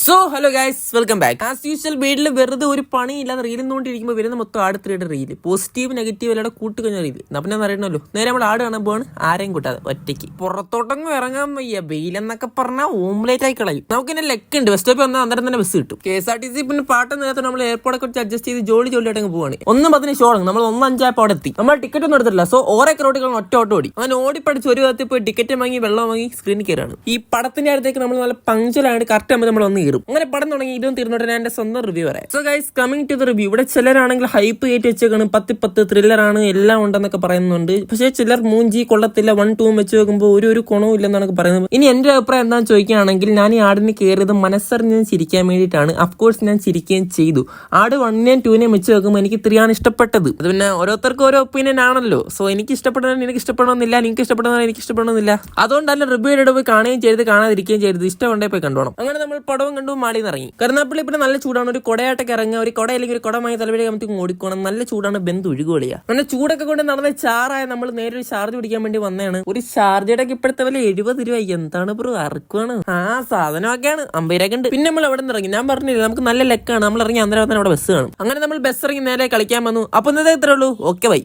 So hello guys, welcome back. As usual വീട്ടിൽ വെറുതെ ഒരു പണിയില്ലാതെ റീൽ നോണ്ടിരിക്കുമ്പോൾ വരുന്ന മൊത്തം ആട് റീല്, പോസിറ്റീവ് നെഗറ്റീവ് എല്ലാം കൂട്ടുകഴിഞ്ഞ റീല്. എന്നാ പിന്നെ അറിയണമല്ലോ, നേരെ നമ്മൾ ആട് കാണാൻ പോവാണ്, ആരെയും കൂട്ടാതെ ഒറ്റയ്ക്ക്. പുറത്തോട്ടങ്ങ് ഇറങ്ങാൻ വയ്യ, വെയിലെന്നൊക്കെ പറഞ്ഞാൽ ഓംലേറ്റ് ആയി കളയും. നമുക്ക് ഇന്നെ ലെക്ക് ഉണ്ട്, ബസ് സ്റ്റോപ്പിൽ വന്നാൽ അന്നേരം തന്നെ ബസ് കിട്ടും. KSRTC പിന്നെ പാട്ട് നേരത്തെ നമ്മൾ എയർപോർട്ടൊക്കെ വെച്ച് അഡ്ജസ്റ്റ് ചെയ്ത് ജോലിയായിട്ട് പോവാണ്. 1:10 ഷോ ആണ്, നമ്മൾ 1:05 അവിടെ എത്തി. നമ്മൾ ടിക്കറ്റ് ഒന്നും എടുത്തില്ല. സോ ഓരോ റോട്ടുകൾ ഒറ്റ ഓടി അങ്ങനെ ഓടിപ്പടിച്ച് ഒരു ഭാഗത്ത് പോയി ടിക്കറ്റ് വാങ്ങി വെള്ളം വാങ്ങി സ്ക്രീനിൽ കയറാണ്. ഈ പടത്തിന്റെ അടുത്തേക്ക് നമ്മൾ നല്ല പങ്ക്ച്വലായിട്ട് കറക്റ്റ് ആകുമ്പോൾ നമ്മൾ ഒന്ന് കയറും. അങ്ങനെ പടം തുടങ്ങി ഇതും തീർന്നോട്ടെ ഞാൻ എന്റെ സ്വന്തം റിവ്യൂ പറയാം. So guys, coming to the review. ഇവിടെ ചിലരാണെങ്കിൽ ഹൈപ്പ് കയറ്റി വെച്ചേക്കാണ്, 10 ത്രില്ലറാണ് എല്ലാം ഉണ്ടെന്നൊക്കെ പറയുന്നുണ്ട്. പക്ഷേ ചിലർ മൂഞ്ചി കൊള്ളത്തില്ല, 1, 2 വെച്ച് നോക്കുമ്പോൾ ഒരു ഗുണവും ഇല്ലെന്നാണ് പറയുന്നത്. ഇനി എന്റെ അഭിപ്രായം എന്താണെന്ന് ചോദിക്കുകയാണെങ്കിൽ, ഞാൻ ഈ ആടിന് കയറിയത് മനസ്സറിഞ്ഞ് ചിരിക്കാൻ വേണ്ടിയിട്ടാണ്. അഫ്കോഴ്സ് ഞാൻ ചിരിക്കുകയും ചെയ്തു. ആട് 1-നെയും 2-നെയും വെച്ച് നോക്കുമ്പോൾ എനിക്ക് 3 ആണ് ഇഷ്ടപ്പെട്ടത്. അത് പിന്നെ ഓരോരുത്തർക്കും ഓരോ ഒപ്പീനിയൻ ആണല്ലോ. സോ എനിക്ക് ഇഷ്ടപ്പെടുന്നത് എനിക്ക് ഇഷ്ടപ്പെടണമെന്നില്ല, നിങ്ങൾക്ക് ഇഷ്ടപ്പെടുന്നത് എനിക്ക് ഇഷ്ടപ്പെടണമെന്നില്ല. അതുകൊണ്ടല്ല റിവ്യൂ ആയിട്ട് പോയി കാണുകയും ചെയ്ത് കാണാതിരിക്കുകയും ചെയ്തത്. ഇഷ്ടമുണ്ടേ പോയി കണ്ടോണം. അങ്ങനെ നമ്മൾ പടവും കണ്ടു മാടി ഇറങ്ങി. കരുനാപ്പള്ളി പിന്നെ നല്ല ചൂടാണ്. ഒരു കൊടയാട്ടൊക്കെ ഇറങ്ങുക, ഒരു കൊട അല്ലെങ്കിൽ ഒരു കൊടമായി തലവഴി നമുക്ക് ഓടിക്കണം. നല്ല ചൂടാണ്, ബന്ധു ഒഴുകുകളിയാ. അങ്ങനെ ചൂടൊക്കെ കൊണ്ട് നടന്ന ചാറായ നമ്മൾ നേരെ ഒരു ചാർജ് പിടിക്കാൻ വേണ്ടി വന്നതാണ്. ഒരു ചാർജയുടെ ഇപ്പോഴത്തെ വില 70 രൂപ. എന്താണ് ബ്രോ, അറക്കുവാണ്. സാധനമൊക്കെയാണ് 50 രൂപ ഉണ്ട്. പിന്നെ നമ്മൾ അവിടെ നിന്ന് ഇറങ്ങി. ഞാൻ പറഞ്ഞില്ല, നമുക്ക് നല്ല ലെക്കാണ്. നമ്മൾ ഇറങ്ങി അന്നേരം അവിടെ ബസ് കാണും. അങ്ങനെ നമ്മൾ ബസ് ഇറങ്ങി നേരെ കളിക്കാൻ വന്നു. അപ്പൊ ഇന്നത്തെ ഇത്രേ ഉള്ളൂ. Okay bye.